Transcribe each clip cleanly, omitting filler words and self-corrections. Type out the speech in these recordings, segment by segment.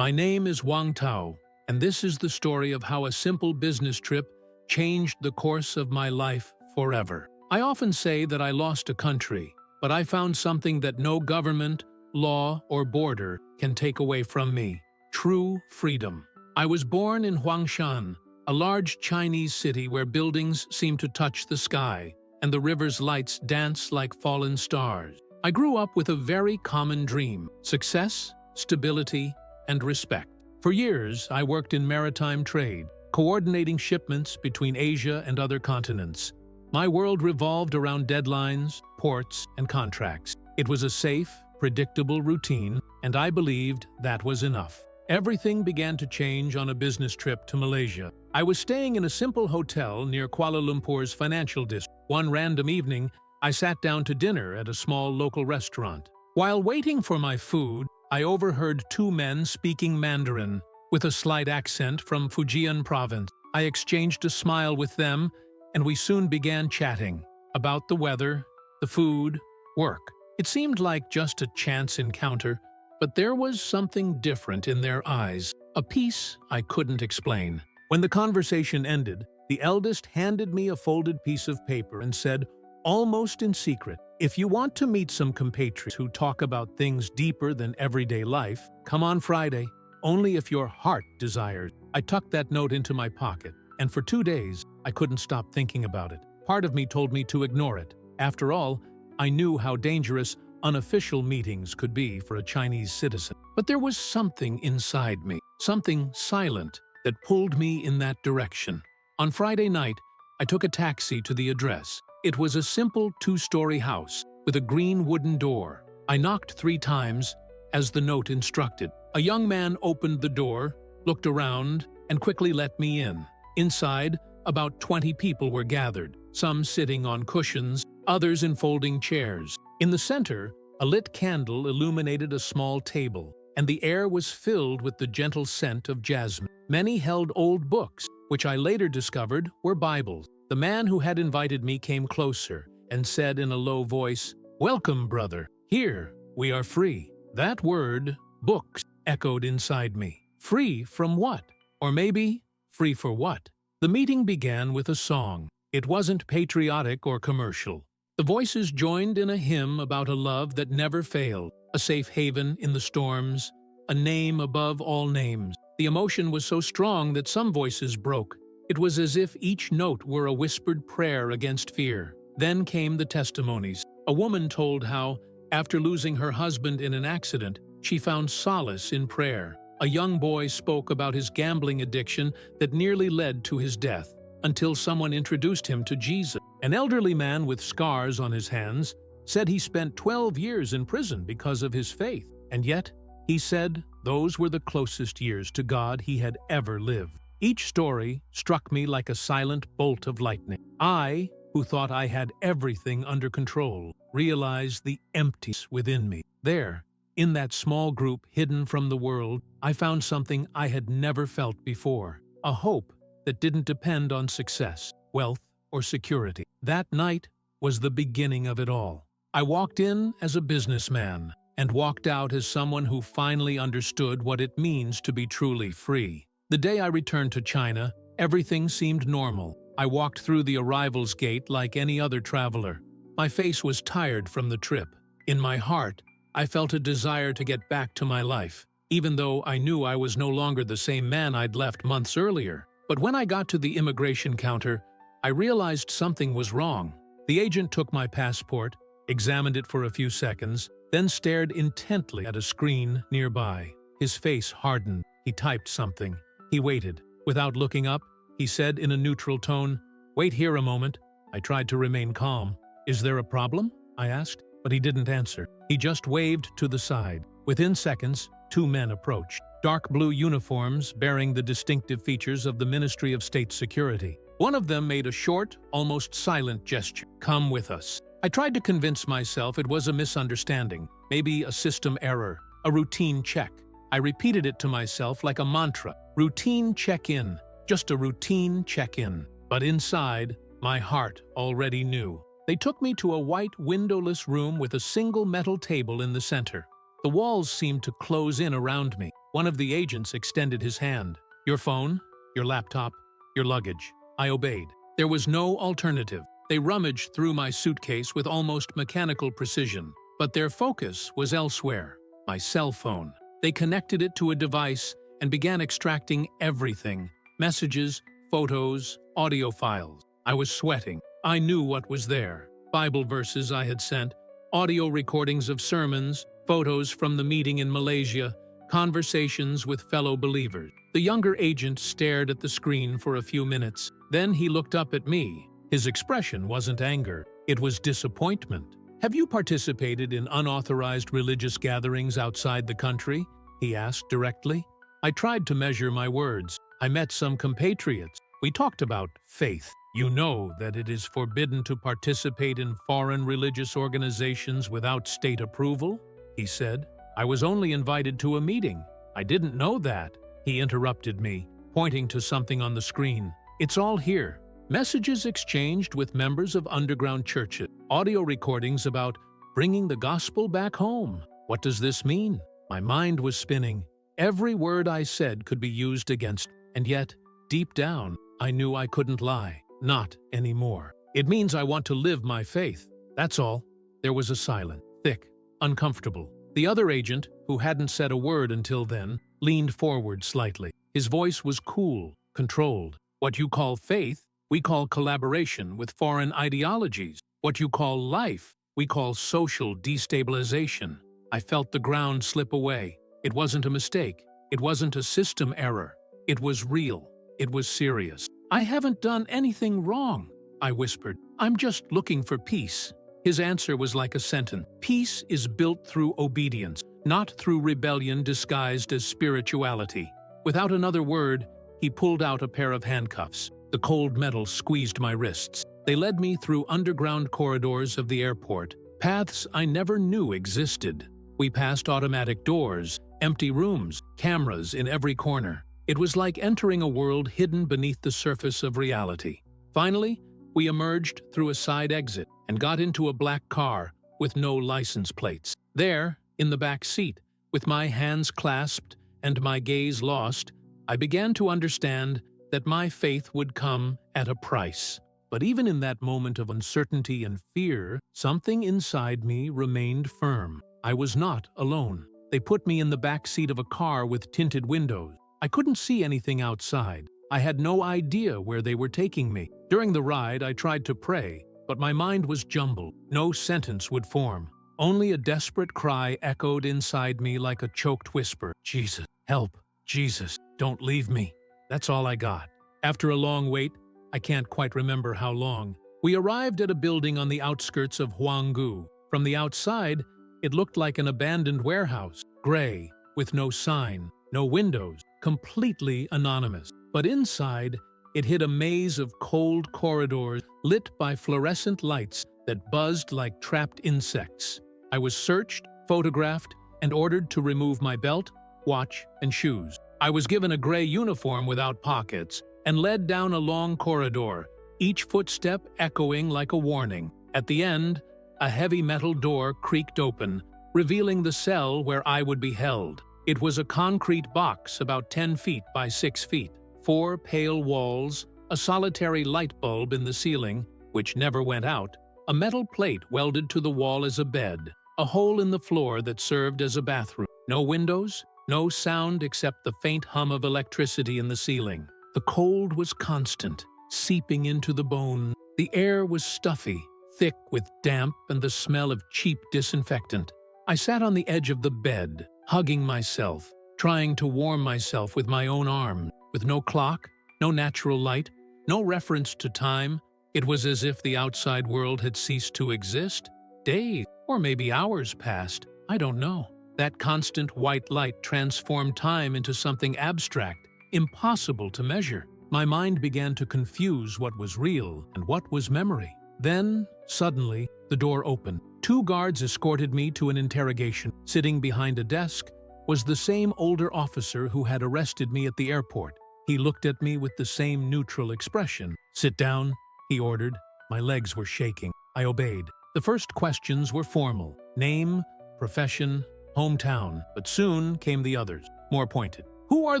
My name is Wang Tao, and this is the story of how a simple business trip changed the course of my life forever. I often say that I lost a country, but I found something that no government, law, or border can take away from me: true freedom. I was born in Huangshan, a large Chinese city where buildings seem to touch the sky, and the river's lights dance like fallen stars. I grew up with a very common dream: success, stability, and respect. For years, I worked in maritime trade, coordinating shipments between Asia and other continents. My world revolved around deadlines, ports, and contracts. It was a safe, predictable routine, and I believed that was enough. Everything began to change on a business trip to Malaysia. I was staying in a simple hotel near Kuala Lumpur's financial district. One random evening, I sat down to dinner at a small local restaurant. While waiting for my food, I overheard two men speaking Mandarin with a slight accent from Fujian province. I exchanged a smile with them, and we soon began chatting about the weather, the food, work. It seemed like just a chance encounter, but there was something different in their eyes, a peace I couldn't explain. When the conversation ended, the eldest handed me a folded piece of paper and said, almost in secret, "If you want to meet some compatriots who talk about things deeper than everyday life, come on Friday, only if your heart desires." I tucked that note into my pocket, and for 2 days, I couldn't stop thinking about it. Part of me told me to ignore it. After all, I knew how dangerous unofficial meetings could be for a Chinese citizen. But there was something inside me, something silent, that pulled me in that direction. On Friday night, I took a taxi to the address. It was a simple 2-story house with a green wooden door. I knocked 3 times, as the note instructed. A young man opened the door, looked around, and quickly let me in. Inside, about 20 people were gathered, some sitting on cushions, others in folding chairs. In the center, a lit candle illuminated a small table, and the air was filled with the gentle scent of jasmine. Many held old books, which I later discovered were Bibles. The man who had invited me came closer and said in a low voice, "Welcome, brother. Here, we are free." That word, books, echoed inside me. Free from what? Or maybe, free for what? The meeting began with a song. It wasn't patriotic or commercial. The voices joined in a hymn about a love that never failed, a safe haven in the storms, a name above all names. The emotion was so strong that some voices broke. It was as if each note were a whispered prayer against fear. Then came the testimonies. A woman told how, after losing her husband in an accident, she found solace in prayer. A young boy spoke about his gambling addiction that nearly led to his death, until someone introduced him to Jesus. An elderly man with scars on his hands said he spent 12 years in prison because of his faith, and yet, he said, those were the closest years to God he had ever lived. Each story struck me like a silent bolt of lightning. I, who thought I had everything under control, realized the emptiness within me. There, in that small group hidden from the world, I found something I had never felt before, a hope that didn't depend on success, wealth, or security. That night was the beginning of it all. I walked in as a businessman and walked out as someone who finally understood what it means to be truly free. The day I returned to China, everything seemed normal. I walked through the arrivals gate like any other traveler. My face was tired from the trip. In my heart, I felt a desire to get back to my life, even though I knew I was no longer the same man I'd left months earlier. But when I got to the immigration counter, I realized something was wrong. The agent took my passport, examined it for a few seconds, then stared intently at a screen nearby. His face hardened. He typed something. He waited. Without looking up, he said in a neutral tone, "Wait here a moment." I tried to remain calm. "Is there a problem?" I asked, but he didn't answer. He just waved to the side. Within seconds, 2 men approached, dark blue uniforms bearing the distinctive features of the Ministry of State Security. One of them made a short, almost silent gesture. "Come with us." I tried to convince myself it was a misunderstanding, maybe a system error, a routine check. I repeated it to myself like a mantra. Routine check-in, just a routine check-in. But inside, my heart already knew. They took me to a white, windowless room with a single metal table in the center. The walls seemed to close in around me. One of the agents extended his hand. Your phone, your laptop, your luggage. I obeyed. There was no alternative. They rummaged through my suitcase with almost mechanical precision, but their focus was elsewhere. My cell phone. They connected it to a device and began extracting everything. Messages, photos, audio files. I was sweating. I knew what was there. Bible verses I had sent, audio recordings of sermons, photos from the meeting in Malaysia, conversations with fellow believers. The younger agent stared at the screen for a few minutes. Then he looked up at me. His expression wasn't anger. It was disappointment. Have you participated in unauthorized religious gatherings outside the country? He asked directly. I tried to measure my words. I met some compatriots. We talked about faith. You know that it is forbidden to participate in foreign religious organizations without state approval? He said. I was only invited to a meeting. I didn't know that. He interrupted me, pointing to something on the screen. It's all here. Messages exchanged with members of underground churches. Audio recordings about bringing the gospel back home. What does this mean? My mind was spinning. Every word I said could be used against me. And yet, deep down, I knew I couldn't lie. Not anymore. It means I want to live my faith. That's all. There was a silence. Thick. Uncomfortable. The other agent, who hadn't said a word until then, leaned forward slightly. His voice was cool, controlled. What you call faith, we call collaboration with foreign ideologies. What you call life, we call social destabilization. I felt the ground slip away. It wasn't a mistake. It wasn't a system error. It was real. It was serious. I haven't done anything wrong, I whispered. I'm just looking for peace. His answer was like a sentence. Peace is built through obedience, not through rebellion disguised as spirituality. Without another word, he pulled out a pair of handcuffs. The cold metal squeezed my wrists. They led me through underground corridors of the airport, paths I never knew existed. We passed automatic doors, empty rooms, cameras in every corner. It was like entering a world hidden beneath the surface of reality. Finally, we emerged through a side exit and got into a black car with no license plates. There, in the back seat, with my hands clasped and my gaze lost, I began to understand that my faith would come at a price. But even in that moment of uncertainty and fear, something inside me remained firm. I was not alone. They put me in the back seat of a car with tinted windows. I couldn't see anything outside. I had no idea where they were taking me. During the ride, I tried to pray, but my mind was jumbled. No sentence would form. Only a desperate cry echoed inside me like a choked whisper. Jesus, help. Jesus, don't leave me. That's all I got. After a long wait, I can't quite remember how long, we arrived at a building on the outskirts of Huanggu. From the outside, it looked like an abandoned warehouse, gray, with no sign, no windows, completely anonymous. But inside, it hid a maze of cold corridors lit by fluorescent lights that buzzed like trapped insects. I was searched, photographed, and ordered to remove my belt, watch, and shoes. I was given a gray uniform without pockets and led down a long corridor, each footstep echoing like a warning. At the end, a heavy metal door creaked open, revealing the cell where I would be held. It was a concrete box about 10 feet by 6 feet, 4 pale walls, a solitary light bulb in the ceiling, which never went out, a metal plate welded to the wall as a bed, a hole in the floor that served as a bathroom. No windows, no sound except the faint hum of electricity in the ceiling. The cold was constant, seeping into the bone. The air was stuffy, thick with damp and the smell of cheap disinfectant. I sat on the edge of the bed, hugging myself, trying to warm myself with my own arm. With no clock, no natural light, no reference to time, it was as if the outside world had ceased to exist. Days, or maybe hours passed, I don't know. That constant white light transformed time into something abstract, impossible to measure. My mind began to confuse what was real and what was memory. Then, suddenly, the door opened. 2 guards escorted me to an interrogation. Sitting behind a desk was the same older officer who had arrested me at the airport. He looked at me with the same neutral expression. "Sit down," he ordered. My legs were shaking. I obeyed. The first questions were formal. Name, profession, hometown. But soon came the others. more pointed. Who are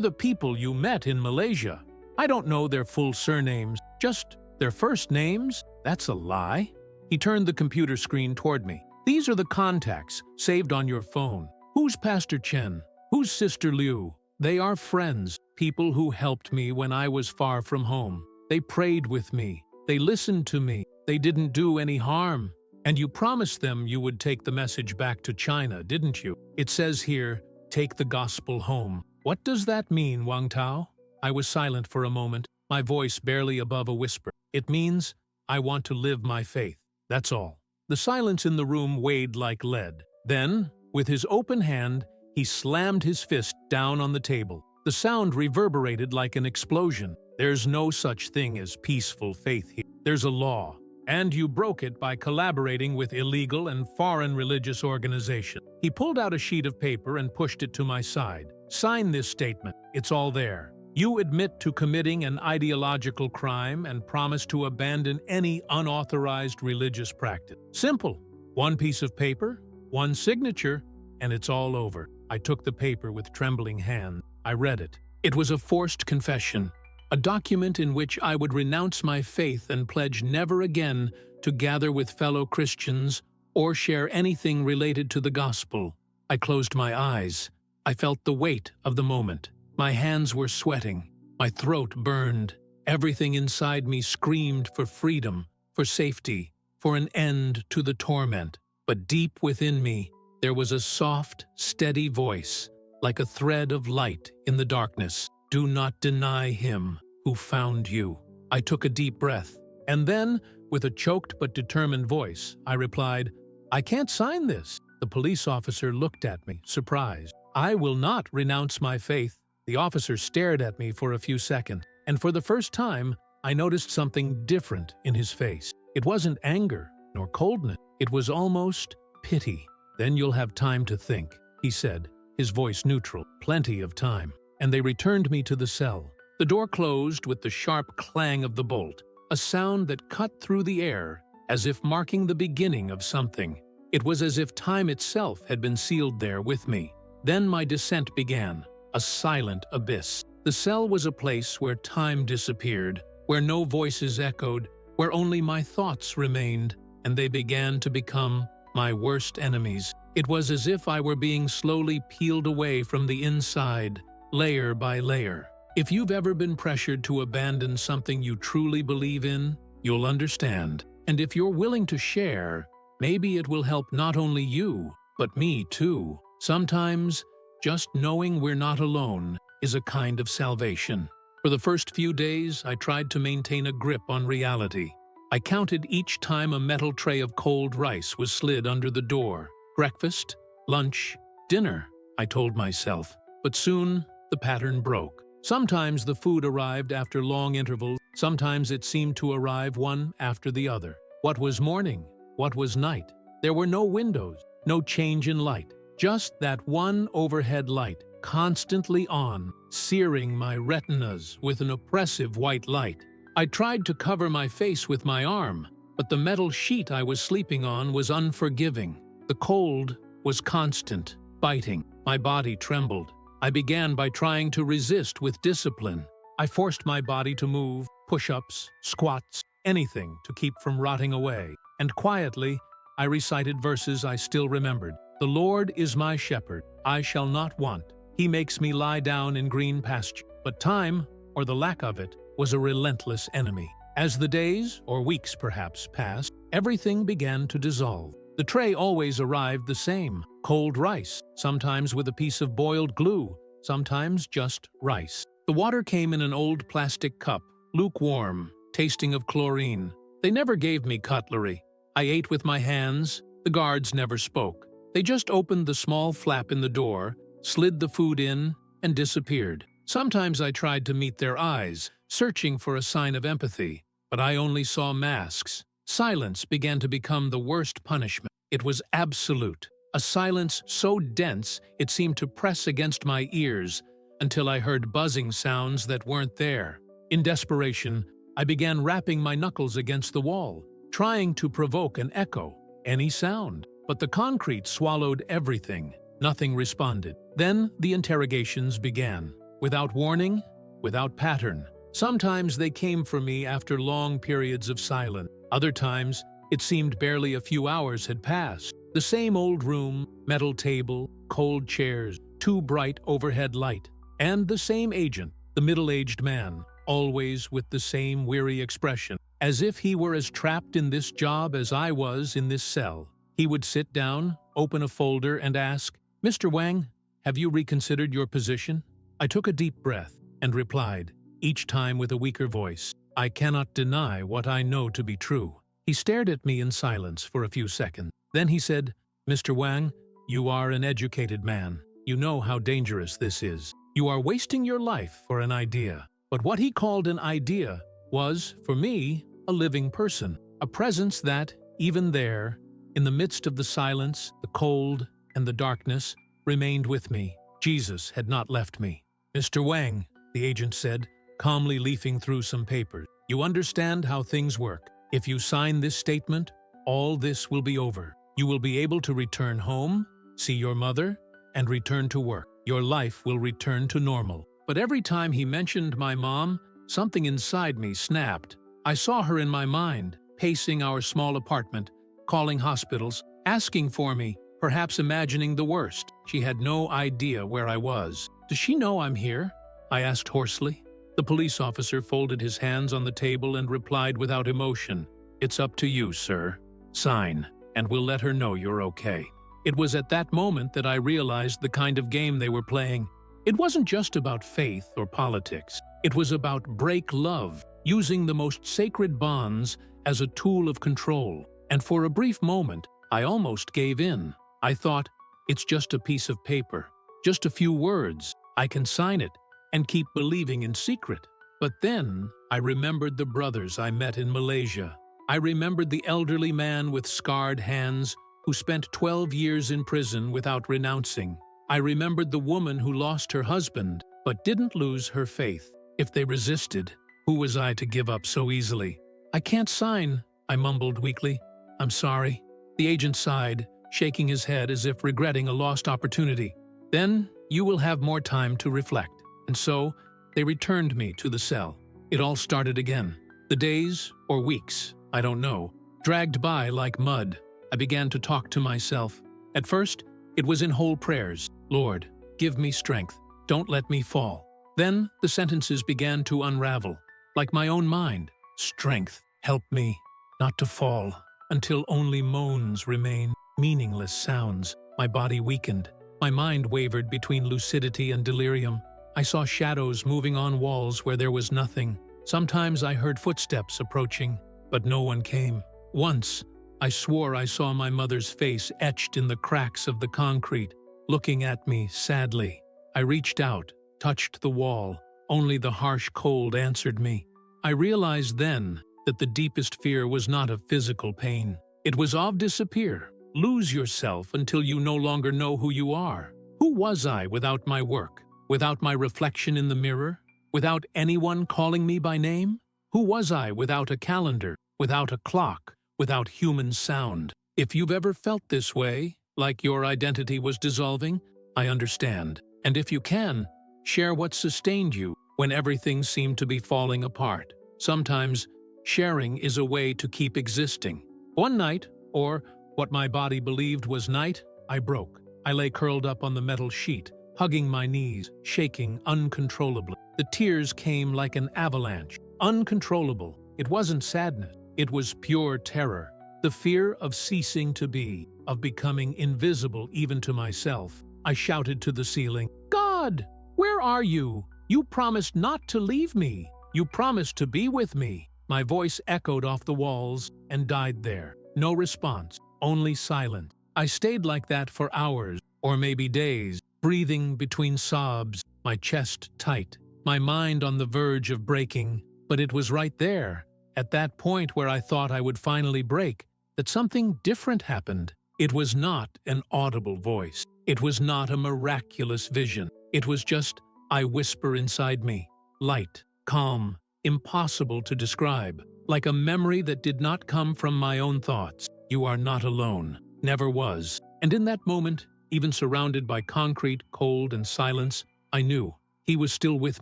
the people you met in Malaysia? I don't know their full surnames, just their first names? That's a lie. He turned the computer screen toward me. These are the contacts saved on your phone. Who's Pastor Chen? Who's Sister Liu? They are friends, people who helped me when I was far from home. They prayed with me. They listened to me. They didn't do any harm. And you promised them you would take the message back to China, didn't you? It says here, take the gospel home. What does that mean, Wang Tao? I was silent for a moment, my voice barely above a whisper. It means I want to live my faith. That's all. The silence in the room weighed like lead. Then, with his open hand, he slammed his fist down on the table. The sound reverberated like an explosion. There's no such thing as peaceful faith here. There's a law, and you broke it by collaborating with illegal and foreign religious organizations. He pulled out a sheet of paper and pushed it to my side. Sign this statement. It's all there. You admit to committing an ideological crime and promise to abandon any unauthorized religious practice. Simple. One piece of paper, one signature, and it's all over. I took the paper with trembling hands. I read it. It was a forced confession, a document in which I would renounce my faith and pledge never again to gather with fellow Christians or share anything related to the gospel. I closed my eyes. I felt the weight of the moment. My hands were sweating. My throat burned. Everything inside me screamed for freedom, for safety, for an end to the torment. But deep within me, there was a soft, steady voice, like a thread of light in the darkness. Do not deny him who found you. I took a deep breath, and then, with a choked but determined voice, I replied, I can't sign this. The police officer looked at me, surprised. I will not renounce my faith. The officer stared at me for a few seconds, and for the first time, I noticed something different in his face. It wasn't anger nor coldness. It was almost pity. Then you'll have time to think, he said, his voice neutral. Plenty of time. And they returned me to the cell. The door closed with the sharp clang of the bolt, a sound that cut through the air, as if marking the beginning of something. It was as if time itself had been sealed there with me. Then my descent began, a silent abyss. The cell was a place where time disappeared, where no voices echoed, where only my thoughts remained, and they began to become my worst enemies. It was as if I were being slowly peeled away from the inside, layer by layer. If you've ever been pressured to abandon something you truly believe in, you'll understand. And if you're willing to share, maybe it will help not only you, but me too. Sometimes, just knowing we're not alone is a kind of salvation. For the first few days, I tried to maintain a grip on reality. I counted each time a metal tray of cold rice was slid under the door. Breakfast, lunch, dinner, I told myself. But soon, the pattern broke. Sometimes the food arrived after long intervals. Sometimes it seemed to arrive one after the other. What was morning? What was night? There were no windows, no change in light. Just that one overhead light, constantly on, searing my retinas with an oppressive white light. I tried to cover my face with my arm, but the metal sheet I was sleeping on was unforgiving. The cold was constant, biting. My body trembled. I began by trying to resist with discipline. I forced my body to move, push-ups, squats, anything to keep from rotting away. And quietly, I recited verses I still remembered. The Lord is my shepherd, I shall not want. He makes me lie down in green pasture. But time, or the lack of it, was a relentless enemy. As the days, or weeks perhaps, passed, everything began to dissolve. The tray always arrived the same, cold rice, sometimes with a piece of boiled glue, sometimes just rice. The water came in an old plastic cup, lukewarm, tasting of chlorine. They never gave me cutlery. I ate with my hands. The guards never spoke. They just opened the small flap in the door, slid the food in, and disappeared. Sometimes I tried to meet their eyes, searching for a sign of empathy, but I only saw masks. Silence began to become the worst punishment. It was absolute, a silence so dense it seemed to press against my ears until I heard buzzing sounds that weren't there. In desperation, I began rapping my knuckles against the wall, trying to provoke an echo, any sound. But the concrete swallowed everything. Nothing responded. Then the interrogations began. Without warning, without pattern. Sometimes they came for me after long periods of silence. Other times, it seemed barely a few hours had passed. The same old room, metal table, cold chairs, too bright overhead light, and the same agent, the middle-aged man, always with the same weary expression, as if he were as trapped in this job as I was in this cell. He would sit down, open a folder, and ask, "Mr. Wang, have you reconsidered your position?" I took a deep breath and replied, each time with a weaker voice, "I cannot deny what I know to be true." He stared at me in silence for a few seconds. Then he said, "Mr. Wang, you are an educated man. You know how dangerous this is. You are wasting your life for an idea." But what he called an idea was, for me, a living person, a presence that, even there, in the midst of the silence, the cold, and the darkness, remained with me. Jesus had not left me. "Mr. Wang," the agent said, calmly leafing through some papers, "you understand how things work. If you sign this statement, all this will be over. You will be able to return home, see your mother, and return to work. Your life will return to normal." But every time he mentioned my mom, something inside me snapped. I saw her in my mind, pacing our small apartment, calling hospitals, asking for me, perhaps imagining the worst. She had no idea where I was. "Does she know I'm here?" I asked hoarsely. The police officer folded his hands on the table and replied without emotion, "It's up to you, sir. Sign, and we'll let her know you're okay." It was at that moment that I realized the kind of game they were playing. It wasn't just about faith or politics. It was about break love, using the most sacred bonds as a tool of control. And for a brief moment, I almost gave in. I thought, it's just a piece of paper, just a few words. I can sign it and keep believing in secret. But then I remembered the brothers I met in Malaysia. I remembered the elderly man with scarred hands who spent 12 years in prison without renouncing. I remembered the woman who lost her husband but didn't lose her faith. If they resisted, who was I to give up so easily? "I can't sign," I mumbled weakly. "I'm sorry." The agent sighed, shaking his head as if regretting a lost opportunity. "Then you will have more time to reflect." And so they returned me to the cell. It all started again. The days, or weeks, I don't know, dragged by like mud. I began to talk to myself. At first, it was in whole prayers. "Lord, give me strength. Don't let me fall." Then the sentences began to unravel, like my own mind. "Strength, help me not to fall," until only moans remained, meaningless sounds. My body weakened. My mind wavered between lucidity and delirium. I saw shadows moving on walls where there was nothing. Sometimes I heard footsteps approaching, but no one came. Once, I swore I saw my mother's face etched in the cracks of the concrete, looking at me sadly. I reached out, touched the wall. Only the harsh cold answered me. I realized then that the deepest fear was not of physical pain. It was of disappear. Lose yourself until you no longer know who you are. Who was I without my work? Without my reflection in the mirror? Without anyone calling me by name? Who was I without a calendar? Without a clock? Without human sound? If you've ever felt this way, like your identity was dissolving, I understand. And if you can, share what sustained you when everything seemed to be falling apart. Sometimes, sharing is a way to keep existing. One night, or what my body believed was night, I broke. I lay curled up on the metal sheet, hugging my knees, shaking uncontrollably. The tears came like an avalanche, uncontrollable. It wasn't sadness. It was pure terror, the fear of ceasing to be, of becoming invisible even to myself. I shouted to the ceiling, "God, where are you? You promised not to leave me. You promised to be with me." My voice echoed off the walls and died there. No response, only silence. I stayed like that for hours, or maybe days, breathing between sobs, my chest tight, my mind on the verge of breaking. But it was right there, at that point where I thought I would finally break, that something different happened. It was not an audible voice. It was not a miraculous vision. It was just a whisper inside me, light, calm, impossible to describe, like a memory that did not come from my own thoughts. "You are not alone, never was." And in that moment, Even surrounded by concrete, cold, and silence, I knew he was still with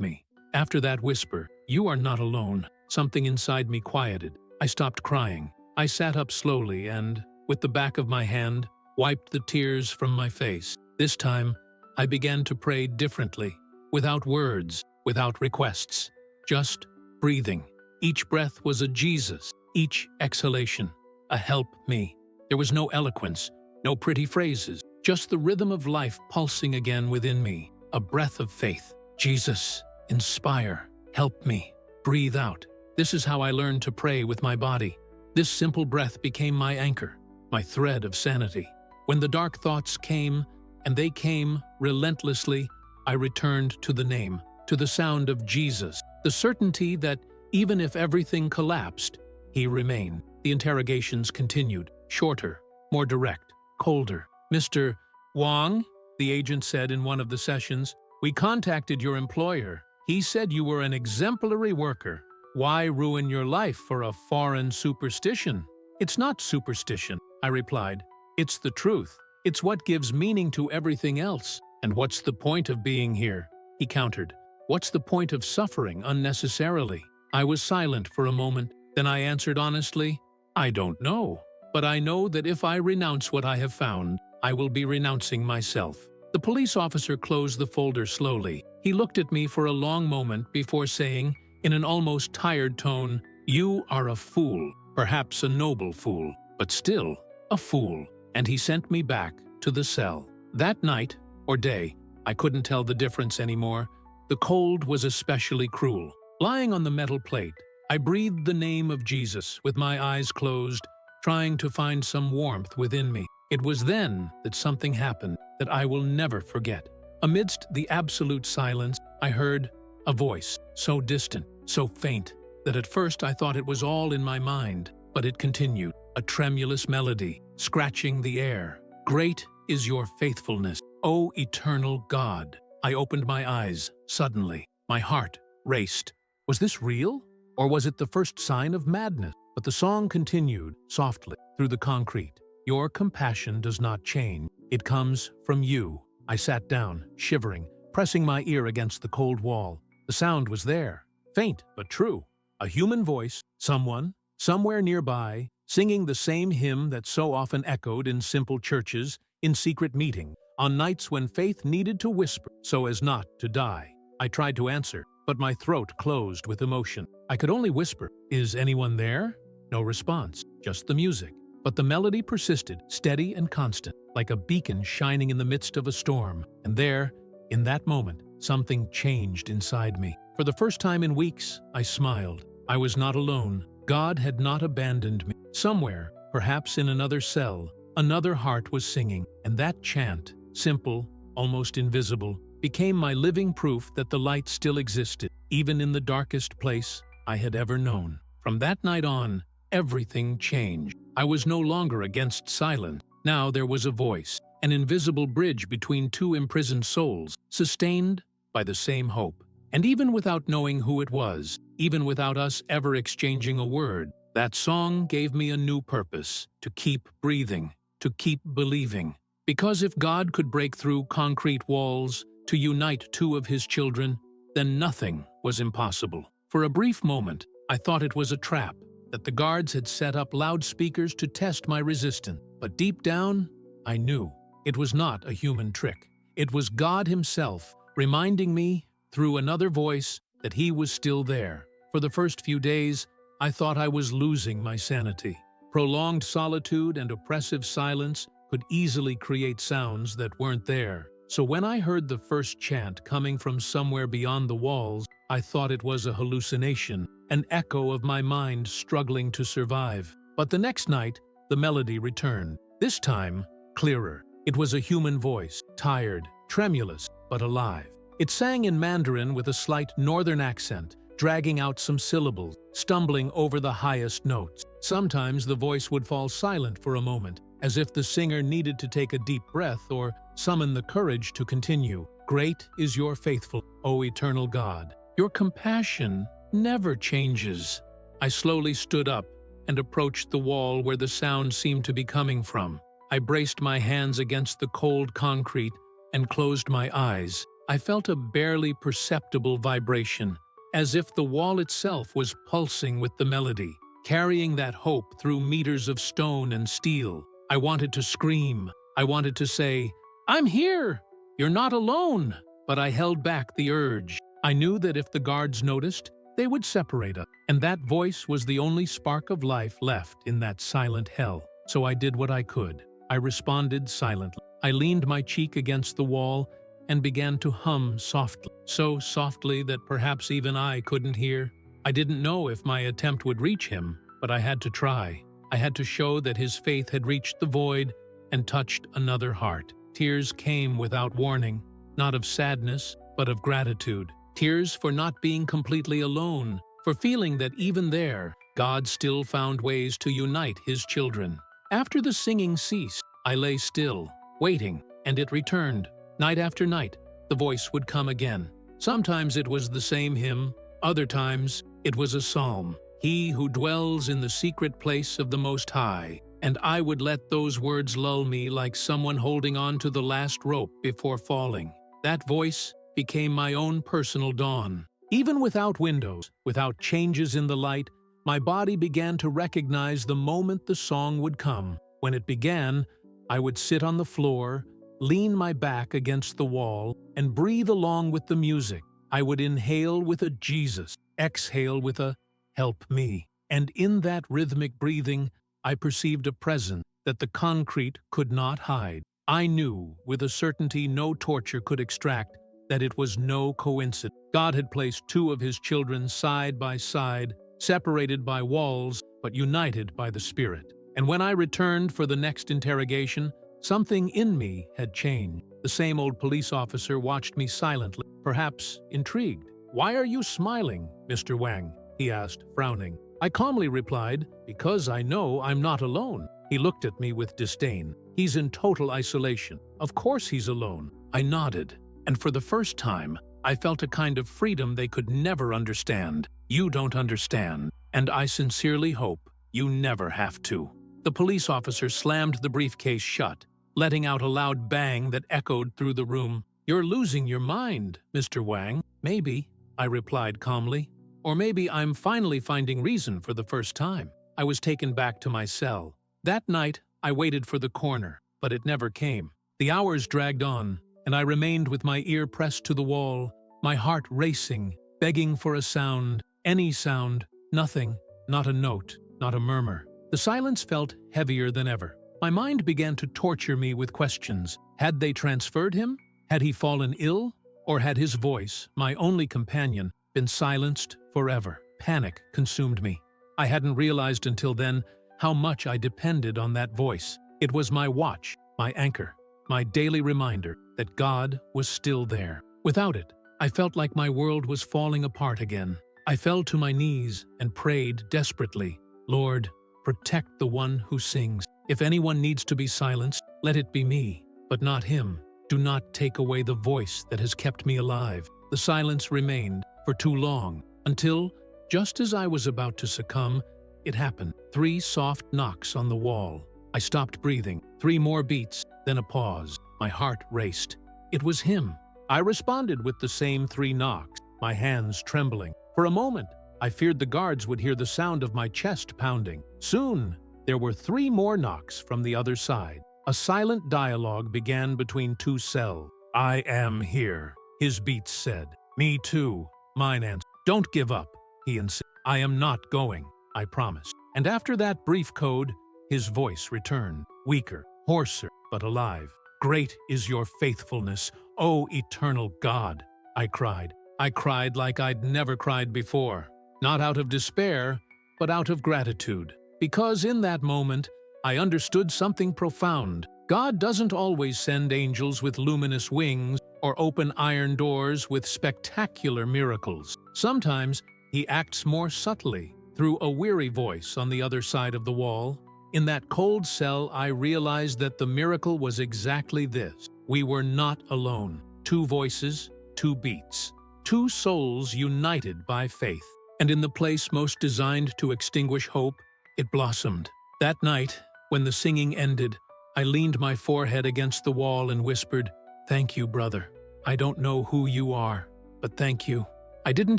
me. After that whisper, "You are not alone," something inside me quieted. I stopped crying. I sat up slowly and, with the back of my hand, wiped the tears from my face. This time, I began to pray differently, without words, without requests, just breathing. Each breath was a Jesus, each exhalation a help me. There was no eloquence, no pretty phrases, just the rhythm of life pulsing again within me, a breath of faith. Jesus, inspire, help me, breathe out. This is how I learned to pray with my body. This simple breath became my anchor, my thread of sanity. When the dark thoughts came, and they came relentlessly, I returned to the name, to the sound of Jesus, the certainty that even if everything collapsed, he remained. The interrogations continued, shorter, more direct, colder. "Mr. Wong," the agent said in one of the sessions, "we contacted your employer. He said you were an exemplary worker. Why ruin your life for a foreign superstition?" "It's not superstition," I replied. "It's the truth. It's what gives meaning to everything else." "And what's the point of being here?" he countered. "What's the point of suffering unnecessarily?" I was silent for a moment, then I answered honestly, "I don't know. But I know that if I renounce what I have found, I will be renouncing myself." The police officer closed the folder slowly. He looked at me for a long moment before saying, in an almost tired tone, "You are a fool, perhaps a noble fool, but still a fool." And he sent me back to the cell. That night, or day, I couldn't tell the difference anymore. The cold was especially cruel. Lying on the metal plate, I breathed the name of Jesus with my eyes closed, trying to find some warmth within me. It was then that something happened that I will never forget. Amidst the absolute silence, I heard a voice, so distant, so faint, that at first I thought it was all in my mind, but it continued, a tremulous melody, scratching the air. "Great is your faithfulness, O eternal God." I opened my eyes, suddenly. My heart raced. Was this real? Or was it the first sign of madness? But the song continued, softly, through the concrete. "Your compassion does not change. It comes from you." I sat down, shivering, pressing my ear against the cold wall. The sound was there, faint but true. A human voice, someone, somewhere nearby, singing the same hymn that so often echoed in simple churches, in secret meetings, on nights when faith needed to whisper so as not to die. I tried to answer, but my throat closed with emotion. I could only whisper, "Is anyone there?" No response, just the music. But the melody persisted, steady and constant, like a beacon shining in the midst of a storm. And there, in that moment, something changed inside me. For the first time in weeks, I smiled. I was not alone. God had not abandoned me. Somewhere, perhaps in another cell, another heart was singing, and that chant, simple, almost invisible, became my living proof that the light still existed, even in the darkest place I had ever known. From that night on, everything changed. I was no longer against silence. Now there was a voice, an invisible bridge between two imprisoned souls, sustained by the same hope. And even without knowing who it was, even without us ever exchanging a word, that song gave me a new purpose, to keep breathing, to keep believing. Because if God could break through concrete walls, to unite two of his children, then nothing was impossible. For a brief moment, I thought it was a trap, that the guards had set up loudspeakers to test my resistance. But deep down, I knew it was not a human trick. It was God himself reminding me, through another voice, that he was still there. For the first few days, I thought I was losing my sanity. Prolonged solitude and oppressive silence could easily create sounds that weren't there. So when I heard the first chant coming from somewhere beyond the walls, I thought it was a hallucination, an echo of my mind struggling to survive. But the next night, the melody returned. This time, clearer. It was a human voice, tired, tremulous, but alive. It sang in Mandarin with a slight northern accent, dragging out some syllables, stumbling over the highest notes. Sometimes the voice would fall silent for a moment, as if the singer needed to take a deep breath or summon the courage to continue. "Great is your faithful, O eternal God. Your compassion never changes." I slowly stood up and approached the wall where the sound seemed to be coming from. I braced my hands against the cold concrete and closed my eyes. I felt a barely perceptible vibration, as if the wall itself was pulsing with the melody, carrying that hope through meters of stone and steel. I wanted to scream. I wanted to say, "I'm here! You're not alone!" But I held back the urge. I knew that if the guards noticed, they would separate us, and that voice was the only spark of life left in that silent hell. So I did what I could. I responded silently. I leaned my cheek against the wall and began to hum softly, so softly that perhaps even I couldn't hear. I didn't know if my attempt would reach him, but I had to try. I had to show that his faith had reached the void and touched another heart. Tears came without warning, not of sadness, but of gratitude. Tears for not being completely alone, for feeling that even there, God still found ways to unite His children. After the singing ceased, I lay still, waiting, and it returned. Night after night, the voice would come again. Sometimes it was the same hymn, other times it was a psalm. He who dwells in the secret place of the Most High. And I would let those words lull me like someone holding on to the last rope before falling. That voice became my own personal dawn. Even without windows, without changes in the light, my body began to recognize the moment the song would come. When it began, I would sit on the floor, lean my back against the wall, and breathe along with the music. I would inhale with a Jesus, exhale with a help me. And in that rhythmic breathing, I perceived a presence that the concrete could not hide. I knew, with a certainty no torture could extract, that it was no coincidence. God had placed two of His children side by side, separated by walls, but united by the Spirit. And when I returned for the next interrogation, something in me had changed. The same old police officer watched me silently, perhaps intrigued. "Why are you smiling, Mr. Wang?" he asked, frowning. I calmly replied, "Because I know I'm not alone." He looked at me with disdain. "He's in total isolation. Of course he's alone." I nodded, and for the first time, I felt a kind of freedom they could never understand. You don't understand, and I sincerely hope you never have to. The police officer slammed the briefcase shut, letting out a loud bang that echoed through the room. "You're losing your mind, Mr. Wang." "Maybe," I replied calmly. "Or maybe I'm finally finding reason for the first time." I was taken back to my cell. That night, I waited for the coroner, but it never came. The hours dragged on, and I remained with my ear pressed to the wall, my heart racing, begging for a sound, any sound, nothing, not a note, not a murmur. The silence felt heavier than ever. My mind began to torture me with questions. Had they transferred him? Had he fallen ill? Or had his voice, my only companion, been silenced forever? Panic consumed me. I hadn't realized until then how much I depended on that voice. It was my watch, my anchor, my daily reminder that God was still there. Without it, I felt like my world was falling apart again. I fell to my knees and prayed desperately, "Lord, protect the one who sings. If anyone needs to be silenced, let it be me, but not him. Do not take away the voice that has kept me alive." The silence remained for too long, until, just as I was about to succumb, it happened. 3 soft knocks on the wall. I stopped breathing. 3 more beats, then a pause. My heart raced. It was him. I responded with the same 3 knocks, my hands trembling. For a moment, I feared the guards would hear the sound of my chest pounding. Soon, there were 3 more knocks from the other side. A silent dialogue began between 2 cells. "I am here," his beats said. "Me too," mine answered. "Don't give up," he insisted. "I am not going," I promised. And after that brief code, his voice returned, weaker, hoarser, but alive. "Great is your faithfulness, O eternal God," I cried. I cried like I'd never cried before. Not out of despair, but out of gratitude. Because in that moment, I understood something profound. God doesn't always send angels with luminous wings or open iron doors with spectacular miracles. Sometimes He acts more subtly, through a weary voice on the other side of the wall. In that cold cell, I realized that the miracle was exactly this. We were not alone. 2 voices, 2 beats, 2 souls united by faith. And in the place most designed to extinguish hope, it blossomed. That night, when the singing ended, I leaned my forehead against the wall and whispered, "Thank you, brother. I don't know who you are, but thank you." I didn't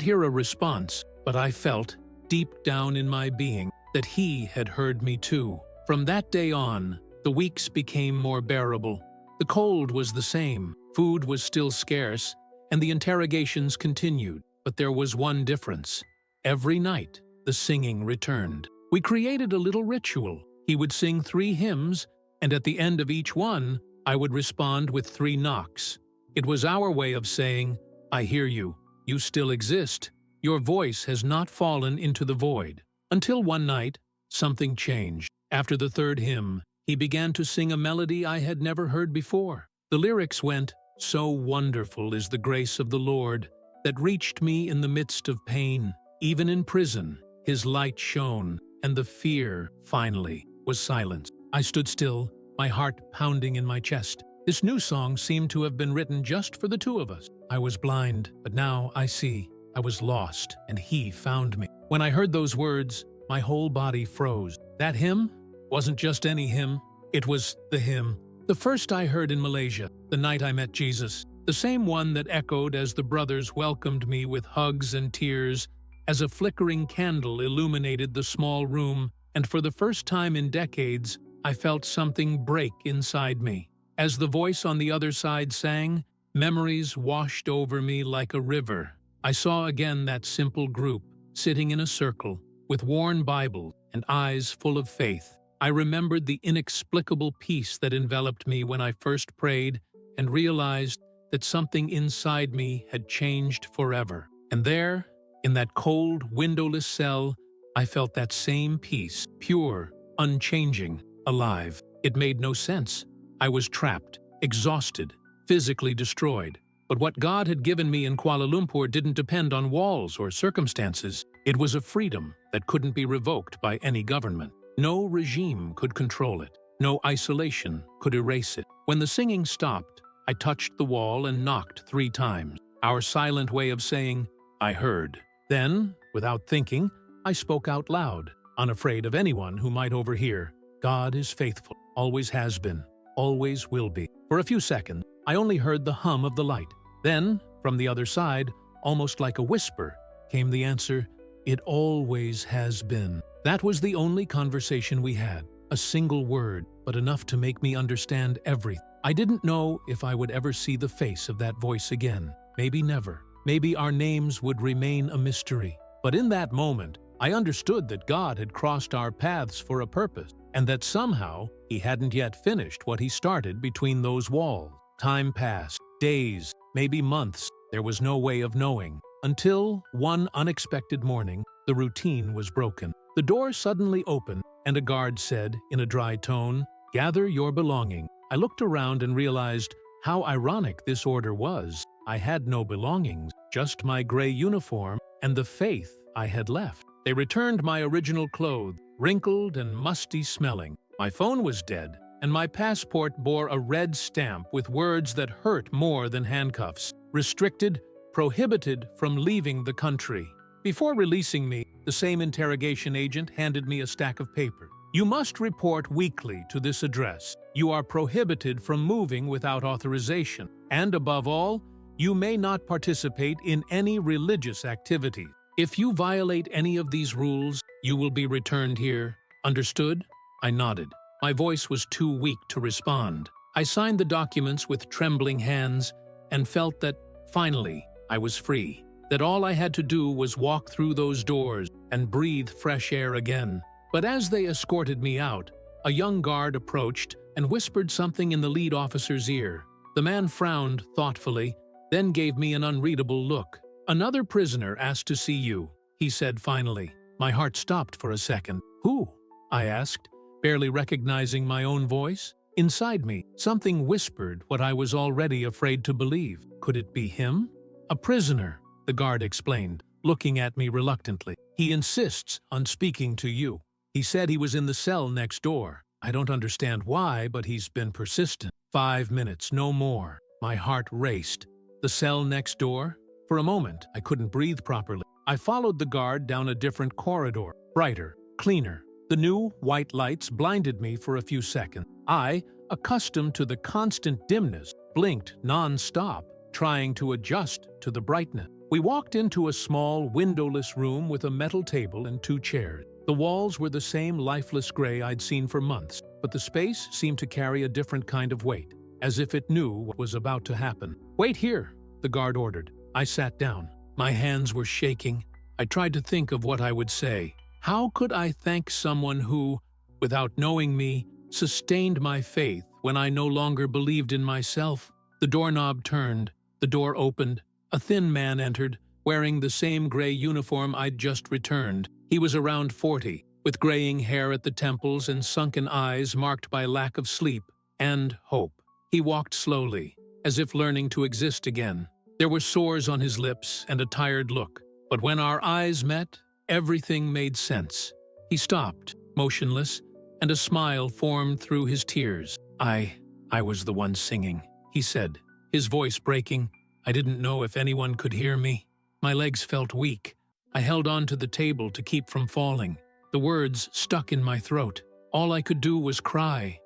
hear a response, but I felt, deep down in my being, that he had heard me too. From that day on, the weeks became more bearable. The cold was the same, food was still scarce, and the interrogations continued. But there was one difference. Every night, the singing returned. We created a little ritual. He would sing 3 hymns, and at the end of each one, I would respond with 3 knocks. It was our way of saying, "I hear you. You still exist. Your voice has not fallen into the void." Until one night, something changed. After the 3rd hymn, he began to sing a melody I had never heard before. The lyrics went, "So wonderful is the grace of the Lord, that reached me in the midst of pain. Even in prison, his light shone, and the fear, finally, was silenced." I stood still, my heart pounding in my chest. This new song seemed to have been written just for the 2 of us. I was blind, but now I see. I was lost, and he found me. When I heard those words, my whole body froze. That hymn wasn't just any hymn. It was the hymn. The first I heard in Malaysia, the night I met Jesus. The same one that echoed as the brothers welcomed me with hugs and tears, as a flickering candle illuminated the small room, and for the first time in decades, I felt something break inside me. As the voice on the other side sang, memories washed over me like a river. I saw again that simple group, sitting in a circle, with worn Bibles and eyes full of faith. I remembered the inexplicable peace that enveloped me when I first prayed and realized that something inside me had changed forever. And there, in that cold, windowless cell, I felt that same peace, pure, unchanging, alive. It made no sense. I was trapped, exhausted, physically destroyed. But what God had given me in Kuala Lumpur didn't depend on walls or circumstances. It was a freedom that couldn't be revoked by any government. No regime could control it. No isolation could erase it. When the singing stopped, I touched the wall and knocked 3 times, our silent way of saying, "I heard." Then, without thinking, I spoke out loud, unafraid of anyone who might overhear. God is faithful, always has been, always will be. For a few seconds, I only heard the hum of the light. Then, from the other side, almost like a whisper, came the answer, "It always has been." That was the only conversation we had. A single word, but enough to make me understand everything. I didn't know if I would ever see the face of that voice again. Maybe never. Maybe our names would remain a mystery. But in that moment, I understood that God had crossed our paths for a purpose, and that somehow he hadn't yet finished what he started between those walls. Time passed. Days, maybe months. There was no way of knowing. Until one unexpected morning, the routine was broken. The door suddenly opened, and a guard said, in a dry tone, "Gather your belongings." I looked around and realized how ironic this order was. I had no belongings, just my gray uniform and the faith I had left. They returned my original clothes, wrinkled and musty smelling. My phone was dead, and my passport bore a red stamp with words that hurt more than handcuffs. Restricted, prohibited from leaving the country. Before releasing me, the same interrogation agent handed me a stack of paper. "You must report weekly to this address. You are prohibited from moving without authorization. And above all, you may not participate in any religious activity. If you violate any of these rules, you will be returned here. Understood?" I nodded. My voice was too weak to respond. I signed the documents with trembling hands and felt that, finally, I was free. That all I had to do was walk through those doors and breathe fresh air again. But as they escorted me out, a young guard approached and whispered something in the lead officer's ear. The man frowned thoughtfully, then gave me an unreadable look. "Another prisoner asked to see you," he said finally. My heart stopped for a second. "Who?" I asked, barely recognizing my own voice. Inside me, something whispered what I was already afraid to believe. Could it be him? "A prisoner," the guard explained, looking at me reluctantly. "He insists on speaking to you. He said he was in the cell next door. I don't understand why, but he's been persistent." 5 minutes, no more. My heart raced. The cell next door? For a moment, I couldn't breathe properly. I followed the guard down a different corridor, brighter, cleaner. The new, white lights blinded me for a few seconds. I, accustomed to the constant dimness, blinked non-stop, trying to adjust to the brightness. We walked into a small, windowless room with a metal table and 2 chairs. The walls were the same lifeless gray I'd seen for months, but the space seemed to carry a different kind of weight, as if it knew what was about to happen. "Wait here," the guard ordered. I sat down. My hands were shaking. I tried to think of what I would say. How could I thank someone who, without knowing me, sustained my faith when I no longer believed in myself? The doorknob turned. The door opened. A thin man entered, wearing the same gray uniform I'd just returned. He was around 40, with graying hair at the temples and sunken eyes marked by lack of sleep and hope. He walked slowly, as if learning to exist again. There were sores on his lips and a tired look, but when our eyes met, everything made sense. He stopped, motionless, and a smile formed through his tears. I was the one singing," he said, his voice breaking. I didn't know if anyone could hear me. My legs felt weak. I held on to the table to keep from falling. The words stuck in my throat. All I could do was cry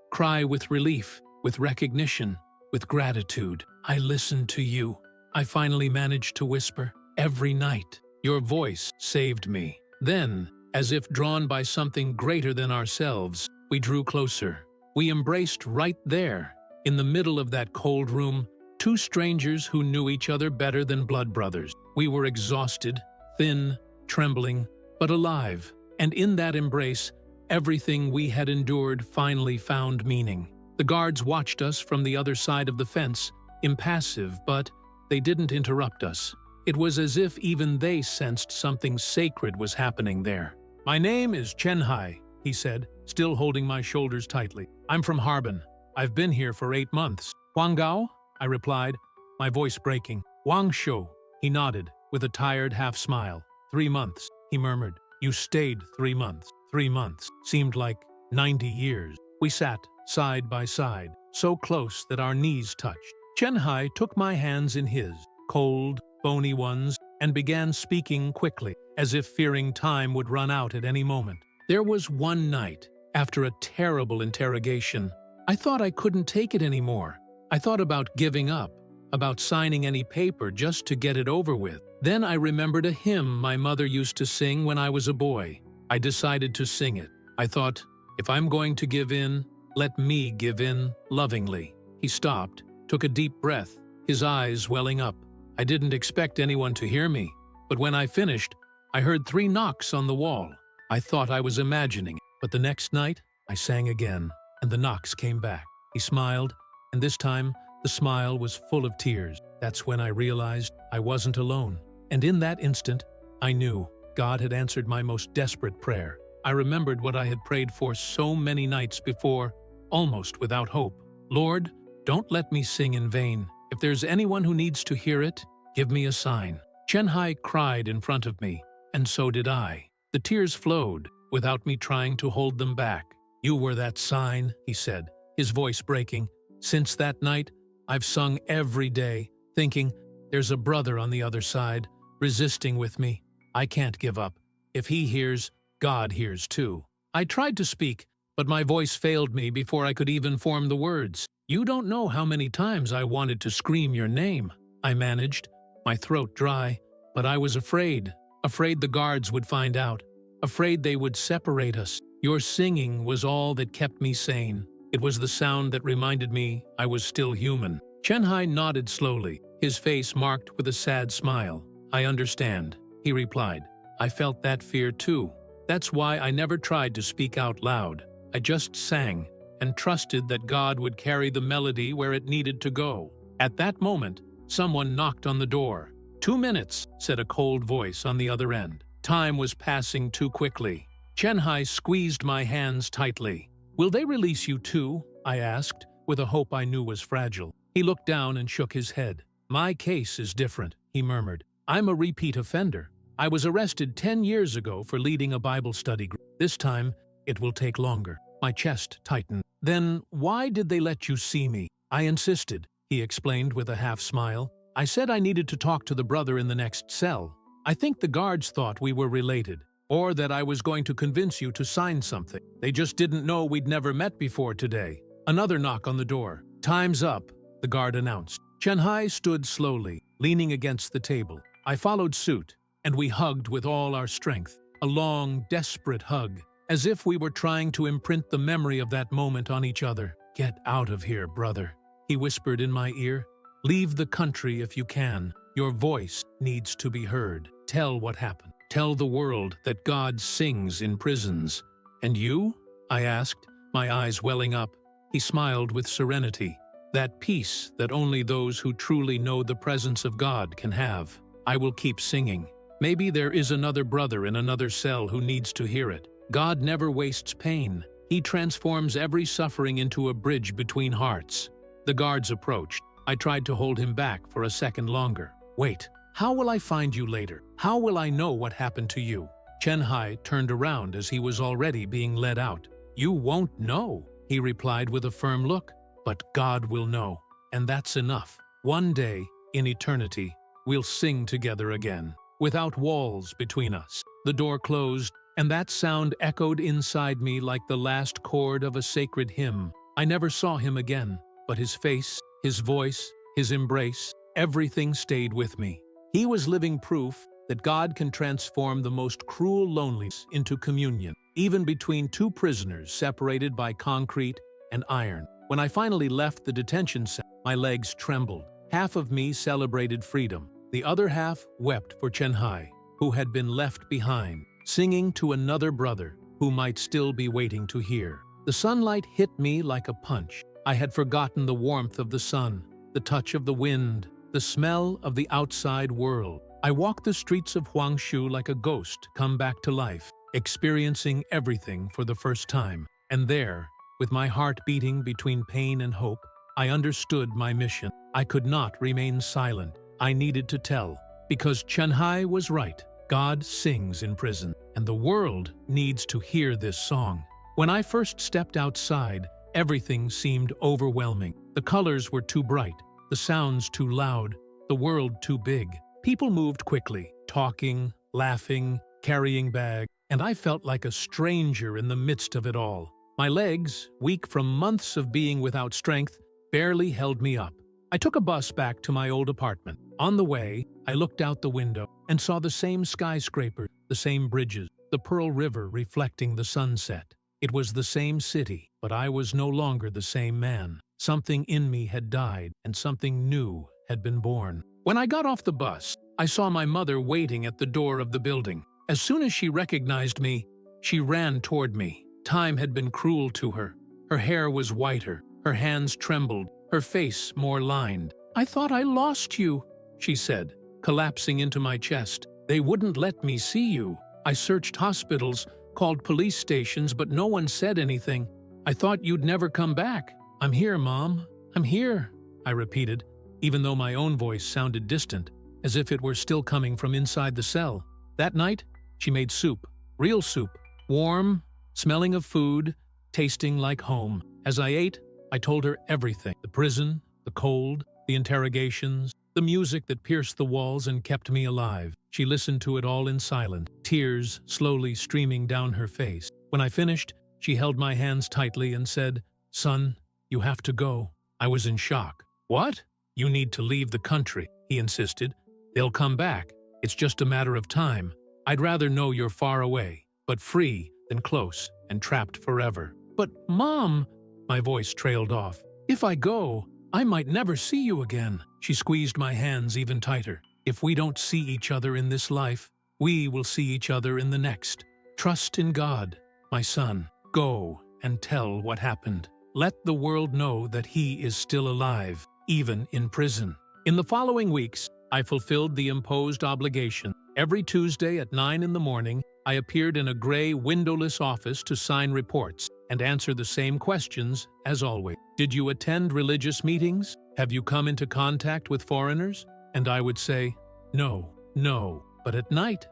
with relief, with recognition, with gratitude. "I listened to you," I finally managed to whisper. "Every night. Your voice saved me." Then, as if drawn by something greater than ourselves, we drew closer. We embraced right there, in the middle of that cold room, 2 strangers who knew each other better than blood brothers. We were exhausted, thin, trembling, but alive, and in that embrace, everything we had endured finally found meaning. The guards watched us from the other side of the fence, impassive, but they didn't interrupt us. It was as if even they sensed something sacred was happening there. "My name is Chen Hai," he said, still holding my shoulders tightly. "I'm from Harbin. I've been here for 8 months. "Huanggao?" I replied, my voice breaking. "Wang Shou," he nodded, with a tired half-smile. 3 months, he murmured. "You stayed 3 months. 3 months. Seemed like 90 years. We sat, side by side, so close that our knees touched. Chen Hai took my hands in his, cold, bony ones, and began speaking quickly, as if fearing time would run out at any moment. "There was one night, after a terrible interrogation, I thought I couldn't take it anymore. I thought about giving up, about signing any paper just to get it over with. Then I remembered a hymn my mother used to sing when I was a boy. I decided to sing it. I thought, if I'm going to give in, let me give in lovingly." He stopped, took a deep breath, his eyes welling up. I didn't expect anyone to hear me, but when I finished, I heard 3 knocks on the wall. I thought I was imagining it, but the next night, I sang again, and the knocks came back. He smiled, and this time, the smile was full of tears. That's when I realized I wasn't alone. And in that instant, I knew God had answered my most desperate prayer. I remembered what I had prayed for so many nights before, almost without hope. "Lord, don't let me sing in vain. If there's anyone who needs to hear it, give me a sign." Chen Hai cried in front of me, and so did I. The tears flowed, without me trying to hold them back. "You were that sign," he said, his voice breaking. "Since that night, I've sung every day, thinking, there's a brother on the other side, resisting with me. I can't give up. If he hears, God hears too." I tried to speak, but my voice failed me before I could even form the words. "You don't know how many times I wanted to scream your name," I managed, my throat dry, but I was afraid the guards would find out, afraid they would separate us. Your singing was all that kept me sane. It was the sound that reminded me I was still human. Chen Hai nodded slowly, his face marked with a sad smile. "I understand," he replied. "I felt that fear too. That's why I never tried to speak out loud. I just sang and trusted that God would carry the melody where it needed to go." At that moment, someone knocked on the door. "2 minutes," said a cold voice on the other end. Time was passing too quickly. Chen Hai squeezed my hands tightly. "Will they release you too?" I asked, with a hope I knew was fragile. He looked down and shook his head. "My case is different," he murmured. "I'm a repeat offender. I was arrested 10 years ago for leading a Bible study group. This time, it will take longer." My chest tightened. "Then why did they let you see me?" "I insisted," he explained with a half-smile. "I said I needed to talk to the brother in the next cell. I think the guards thought we were related, or that I was going to convince you to sign something. They just didn't know we'd never met before today." Another knock on the door. "Time's up," the guard announced. Chen-hai stood slowly, leaning against the table. I followed suit, and we hugged with all our strength. A long, desperate hug, as if we were trying to imprint the memory of that moment on each other. "Get out of here, brother," he whispered in my ear. "Leave the country if you can. Your voice needs to be heard. Tell what happened. Tell the world that God sings in prisons." "And you?" I asked, my eyes welling up. He smiled with serenity. "That peace that only those who truly know the presence of God can have. I will keep singing. Maybe there is another brother in another cell who needs to hear it. God never wastes pain. He transforms every suffering into a bridge between hearts." The guards approached. I tried to hold him back for a second longer. "Wait, how will I find you later? How will I know what happened to you?" Chen-hai turned around as he was already being led out. "You won't know," he replied with a firm look. "But God will know, and that's enough. One day, in eternity, we'll sing together again, without walls between us." The door closed, and that sound echoed inside me like the last chord of a sacred hymn. I never saw him again, but his face, his voice, his embrace, everything stayed with me. He was living proof that God can transform the most cruel loneliness into communion, even between two prisoners separated by concrete and iron. When I finally left the detention cell, my legs trembled. Half of me celebrated freedom. The other half wept for Chen-hai, who had been left behind, singing to another brother who might still be waiting to hear. The sunlight hit me like a punch. I had forgotten the warmth of the sun, the touch of the wind, the smell of the outside world. I walked the streets of Huangshu like a ghost come back to life, experiencing everything for the first time. And there, with my heart beating between pain and hope, I understood my mission. I could not remain silent. I needed to tell, because Chen-hai was right. God sings in prison, and the world needs to hear this song. When I first stepped outside, everything seemed overwhelming. The colors were too bright, the sounds too loud, the world too big. People moved quickly, talking, laughing, carrying bags, and I felt like a stranger in the midst of it all. My legs, weak from months of being without strength, barely held me up. I took a bus back to my old apartment. On the way, I looked out the window and saw the same skyscraper, the same bridges, the Pearl River reflecting the sunset. It was the same city, but I was no longer the same man. Something in me had died, and something new had been born. When I got off the bus, I saw my mother waiting at the door of the building. As soon as she recognized me, she ran toward me. Time had been cruel to her. Her hair was whiter, her hands trembled, her face more lined. "I thought I lost you," she said, collapsing into my chest. "They wouldn't let me see you. I searched hospitals, called police stations, but no one said anything. I thought you'd never come back." "I'm here, Mom. I'm here," I repeated, even though my own voice sounded distant, as if it were still coming from inside the cell. That night, she made soup, real soup, warm, smelling of food, tasting like home. As I ate, I told her everything: the prison, the cold, the interrogations, the music that pierced the walls and kept me alive. She listened to it all in silence, tears slowly streaming down her face. When I finished, she held my hands tightly and said, "Son, you have to go." I was in shock. "What?" "You need to leave the country," he insisted. "They'll come back. It's just a matter of time. I'd rather know you're far away, but free, than close and trapped forever." "But, Mom," my voice trailed off, "if I go, I might never see you again." She squeezed my hands even tighter. "If we don't see each other in this life, we will see each other in the next. Trust in God, my son. Go and tell what happened. Let the world know that he is still alive, even in prison." In the following weeks, I fulfilled the imposed obligation. Every Tuesday at 9 in the morning, I appeared in a gray, windowless office to sign reports and answer the same questions as always. "Did you attend religious meetings? Have you come into contact with foreigners?" And I would say, "No, no." But at night,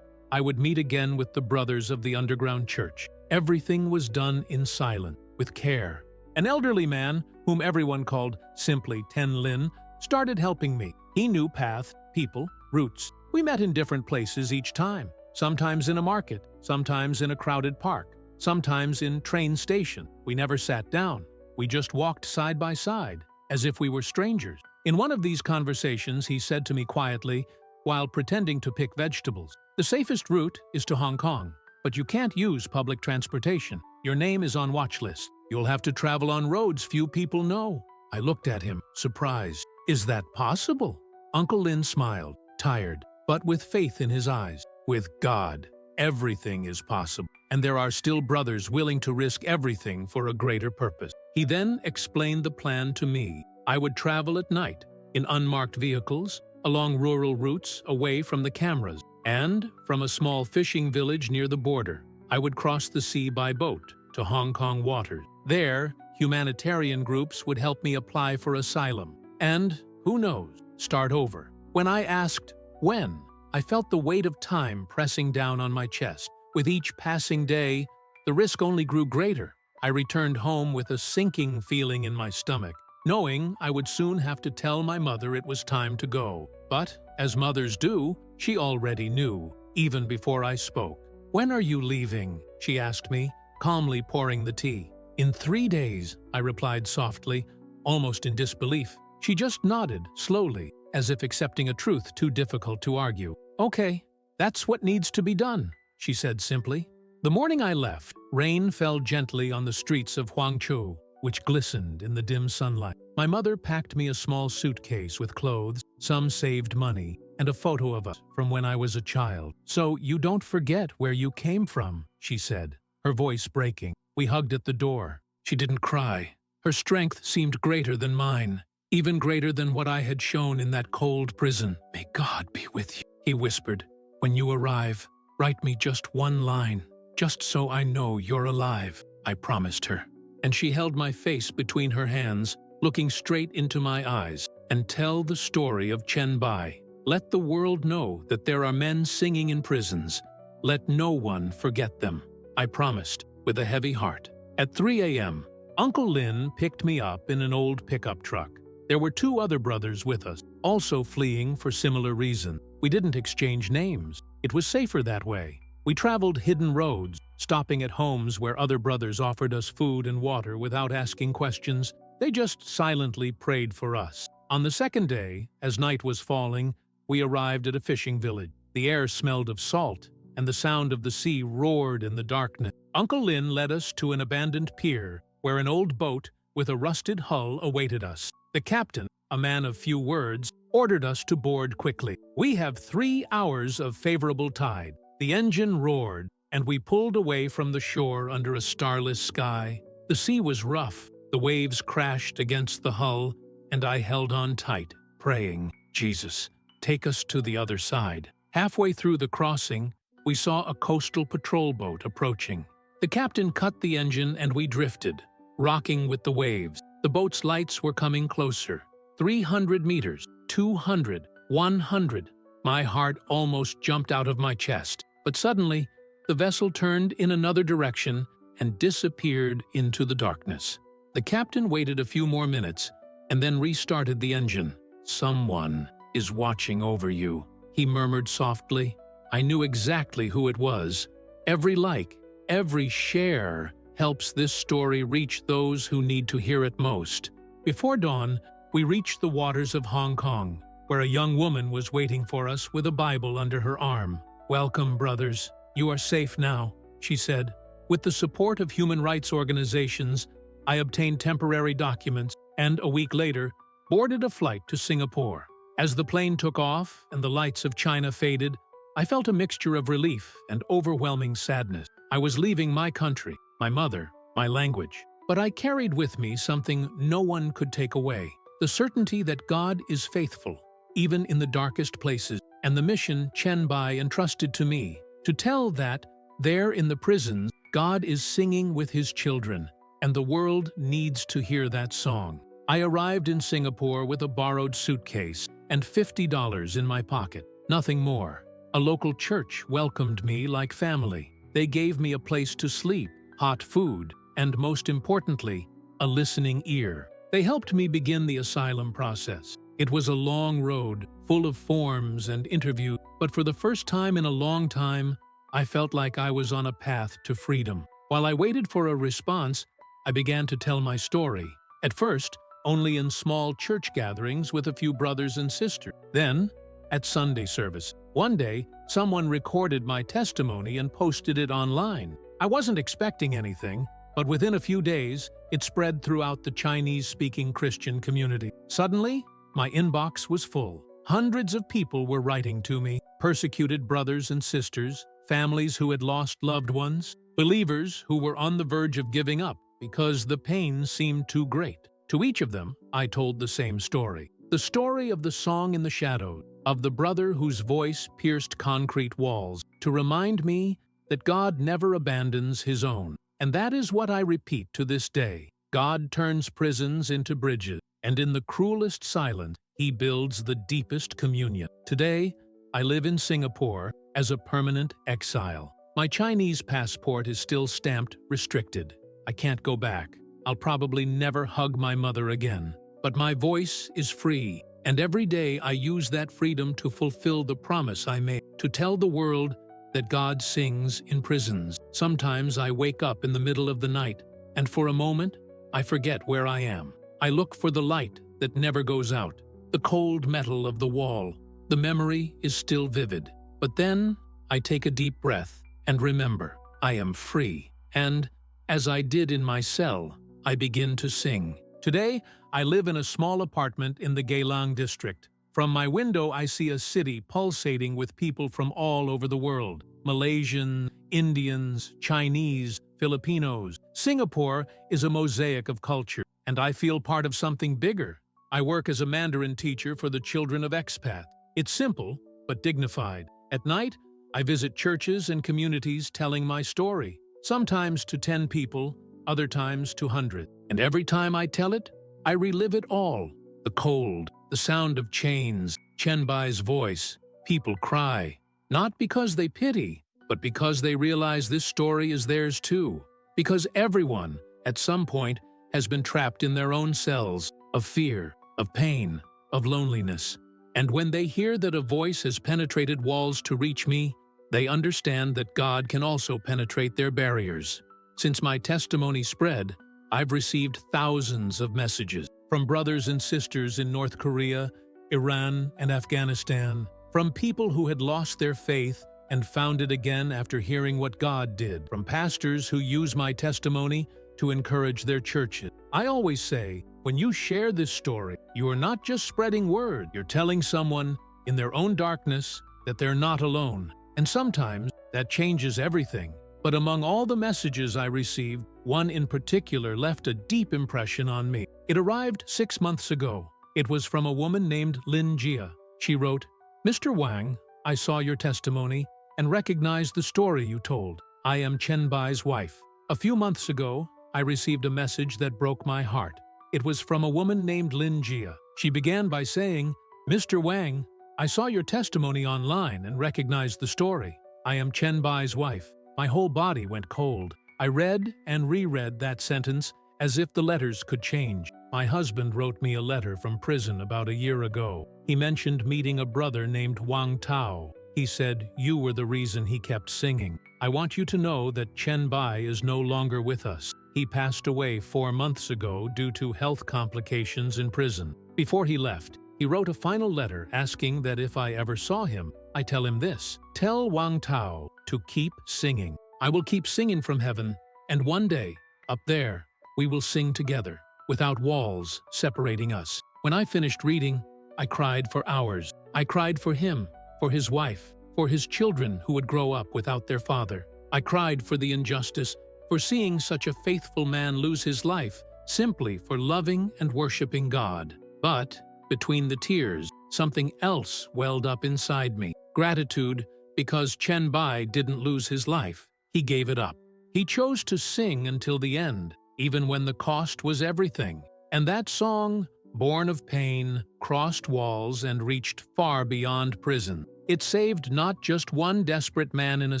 I would meet again with the brothers of the underground church. Everything was done in silence, with care. An elderly man, whom everyone called simply Ten Lin, started helping me. He knew path, people, routes. We met in different places each time, sometimes in a market, sometimes in a crowded park, sometimes in train station. We never sat down. We just walked side by side, as if we were strangers. In one of these conversations, he said to me quietly, while pretending to pick vegetables, "The safest route is to Hong Kong, but you can't use public transportation. Your name is on watch list. You'll have to travel on roads few people know." I looked at him, surprised. "Is that possible?" Uncle Lin smiled, tired, but with faith in his eyes. "With God, everything is possible, and there are still brothers willing to risk everything for a greater purpose." He then explained the plan to me. I would travel at night, in unmarked vehicles, along rural routes away from the cameras, and from a small fishing village near the border. I would cross the sea by boat to Hong Kong waters. There, humanitarian groups would help me apply for asylum, and, who knows, start over. When I asked when, I felt the weight of time pressing down on my chest. With each passing day, the risk only grew greater. I returned home with a sinking feeling in my stomach, knowing I would soon have to tell my mother it was time to go. But, as mothers do, she already knew, even before I spoke. "When are you leaving?" she asked me, calmly pouring the tea. "In 3 days," I replied softly, almost in disbelief. She just nodded, slowly, as if accepting a truth too difficult to argue. "Okay, that's what needs to be done," she said simply. The morning I left, rain fell gently on the streets of Huangzhou, which glistened in the dim sunlight. My mother packed me a small suitcase with clothes, some saved money, and a photo of us from when I was a child. "So you don't forget where you came from," she said, her voice breaking. We hugged at the door. She didn't cry. Her strength seemed greater than mine, even greater than what I had shown in that cold prison. "May God be with you," he whispered. "When you arrive, write me just one line, just so I know you're alive," I promised her. And she held my face between her hands, looking straight into my eyes. "And tell the story of Chen Bai. Let the world know that there are men singing in prisons. Let no one forget them," I promised, with a heavy heart. At 3 a.m., Uncle Lin picked me up in an old pickup truck. There were 2 other brothers with us, also fleeing for similar reasons. We didn't exchange names. It was safer that way. We traveled hidden roads, stopping at homes where other brothers offered us food and water without asking questions. They just silently prayed for us. On the second day, as night was falling, we arrived at a fishing village. The air smelled of salt, and the sound of the sea roared in the darkness. Uncle Lin led us to an abandoned pier, where an old boat with a rusted hull awaited us. The captain, a man of few words, ordered us to board quickly. "We have 3 hours of favorable tide." The engine roared, and we pulled away from the shore under a starless sky. The sea was rough, the waves crashed against the hull, and I held on tight, praying, "Jesus, take us to the other side." Halfway through the crossing, we saw a coastal patrol boat approaching. The captain cut the engine and we drifted, rocking with the waves. The boat's lights were coming closer. 300 meters, 200, 100. My heart almost jumped out of my chest. But suddenly, the vessel turned in another direction and disappeared into the darkness. The captain waited a few more minutes and then restarted the engine. "Someone is watching over you," he murmured softly. I knew exactly who it was. Every like, every share helps this story reach those who need to hear it most. Before dawn, we reached the waters of Hong Kong, where a young woman was waiting for us with a Bible under her arm. "Welcome, brothers. You are safe now," she said. With the support of human rights organizations, I obtained temporary documents and, a week later, boarded a flight to Singapore. As the plane took off and the lights of China faded, I felt a mixture of relief and overwhelming sadness. I was leaving my country, my mother, my language. But I carried with me something no one could take away: the certainty that God is faithful, even in the darkest places, and the mission Chen Bai entrusted to me, to tell that, there in the prisons, God is singing with his children, and the world needs to hear that song. I arrived in Singapore with a borrowed suitcase and $50 in my pocket, nothing more. A local church welcomed me like family. They gave me a place to sleep, hot food, and most importantly, a listening ear. They helped me begin the asylum process. It was a long road, full of forms and interviews, but for the first time in a long time, I felt like I was on a path to freedom. While I waited for a response, I began to tell my story. At first, only in small church gatherings with a few brothers and sisters. Then, at Sunday service. One day, someone recorded my testimony and posted it online. I wasn't expecting anything, but within a few days, it spread throughout the Chinese-speaking Christian community. Suddenly, my inbox was full. Hundreds of people were writing to me, persecuted brothers and sisters, families who had lost loved ones, believers who were on the verge of giving up because the pain seemed too great. To each of them, I told the same story. The story of the song in the shadows, of the brother whose voice pierced concrete walls, to remind me that God never abandons his own. And that is what I repeat to this day. God turns prisons into bridges, and in the cruelest silence, he builds the deepest communion. Today, I live in Singapore as a permanent exile. My Chinese passport is still stamped restricted. I can't go back. I'll probably never hug my mother again. But my voice is free, and every day I use that freedom to fulfill the promise I made, to tell the world that God sings in prisons. Sometimes I wake up in the middle of the night, and for a moment, I forget where I am. I look for the light that never goes out, the cold metal of the wall. The memory is still vivid. But then, I take a deep breath and remember, I am free. And, as I did in my cell, I begin to sing. Today, I live in a small apartment in the Geylang district. From my window, I see a city pulsating with people from all over the world. Malaysian, Indians, Chinese, Filipinos. Singapore is a mosaic of culture, and I feel part of something bigger. I work as a Mandarin teacher for the children of expats. It's simple, but dignified. At night, I visit churches and communities telling my story, sometimes to 10 people, other times to hundreds. And every time I tell it, I relive it all. The cold, the sound of chains, Chen Bai's voice. People cry, not because they pity, but because they realize this story is theirs too. Because everyone, at some point, has been trapped in their own cells of fear, of pain, of loneliness. And when they hear that a voice has penetrated walls to reach me, they understand that God can also penetrate their barriers. Since my testimony spread, I've received thousands of messages from brothers and sisters in North Korea, Iran, and Afghanistan, from people who had lost their faith and found it again after hearing what God did, from pastors who use my testimony to encourage their churches. I always say, when you share this story, you are not just spreading word, you're telling someone in their own darkness that they're not alone. And sometimes that changes everything. But among all the messages I received, one in particular left a deep impression on me. It arrived 6 months ago. It was from a woman named Lin Jia. She wrote, "Mr. Wang, I saw your testimony and recognized the story you told. I am Chen Bai's wife. A few months ago, I received a message that broke my heart. It was from a woman named Lin Jia. She began by saying, 'Mr. Wang, I saw your testimony online and recognized the story. I am Chen Bai's wife.' My whole body went cold. I read and reread that sentence as if the letters could change. My husband wrote me a letter from prison about a year ago. He mentioned meeting a brother named Wang Tao. He said, 'You were the reason he kept singing. I want you to know that Chen Bai is no longer with us. He passed away 4 months ago due to health complications in prison.' Before he left, he wrote a final letter asking that if I ever saw him, I tell him this: 'Tell Wang Tao to keep singing. I will keep singing from heaven, and one day, up there, we will sing together, without walls separating us.' When I finished reading, I cried for hours. I cried for him, for his wife, for his children who would grow up without their father. I cried for the injustice, for seeing such a faithful man lose his life simply for loving and worshiping God. But, between the tears, something else welled up inside me. Gratitude, because Chen Bai didn't lose his life. He gave it up. He chose to sing until the end, even when the cost was everything. And that song, born of pain, crossed walls and reached far beyond prison. It saved not just one desperate man in a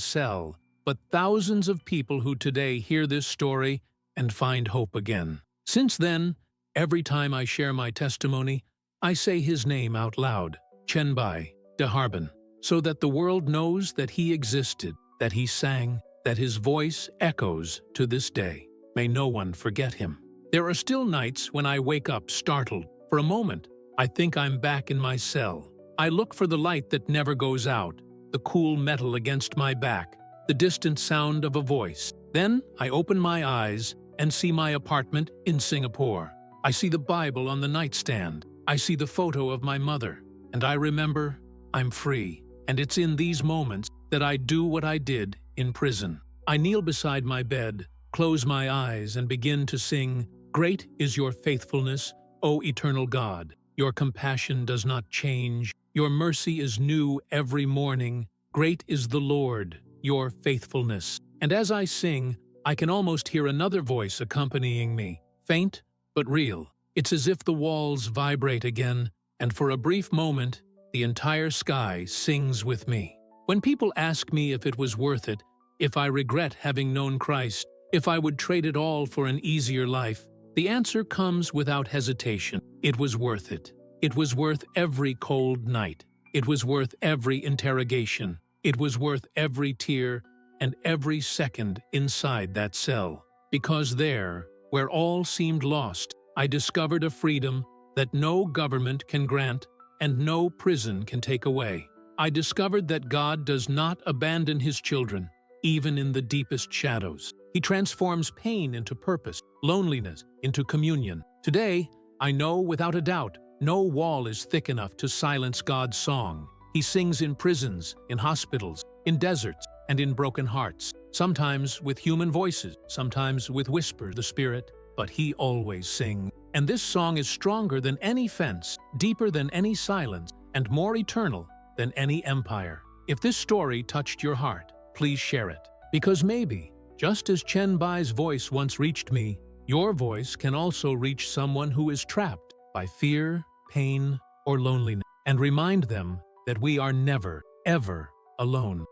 cell, but thousands of people who today hear this story and find hope again. Since then, every time I share my testimony, I say his name out loud, Chen Bai, de Harbin, so that the world knows that he existed, that he sang, that his voice echoes to this day. May no one forget him. There are still nights when I wake up startled. For a moment, I think I'm back in my cell. I look for the light that never goes out, the cool metal against my back, the distant sound of a voice. Then I open my eyes and see my apartment in Singapore. I see the Bible on the nightstand. I see the photo of my mother. And I remember I'm free. And it's in these moments that I do what I did in prison. I kneel beside my bed, close my eyes, and begin to sing, "Great is your faithfulness, O eternal God. Your compassion does not change. Your mercy is new every morning. Great is the Lord, your faithfulness." And as I sing, I can almost hear another voice accompanying me, faint but real. It's as if the walls vibrate again, and for a brief moment, the entire sky sings with me. When people ask me if it was worth it, if I regret having known Christ, if I would trade it all for an easier life, the answer comes without hesitation. It was worth it. It was worth every cold night. It was worth every interrogation. It was worth every tear and every second inside that cell. Because there, where all seemed lost, I discovered a freedom that no government can grant and no prison can take away. I discovered that God does not abandon his children, even in the deepest shadows. He transforms pain into purpose, loneliness into communion. Today, I know without a doubt, no wall is thick enough to silence God's song. He sings in prisons, in hospitals, in deserts, and in broken hearts. Sometimes with human voices, sometimes with whisper the Spirit, but he always sings. And this song is stronger than any fence, deeper than any silence, and more eternal than any empire. If this story touched your heart, please share it. Because maybe, just as Chen Bai's voice once reached me, your voice can also reach someone who is trapped by fear, pain, or loneliness, and remind them that we are never, ever alone.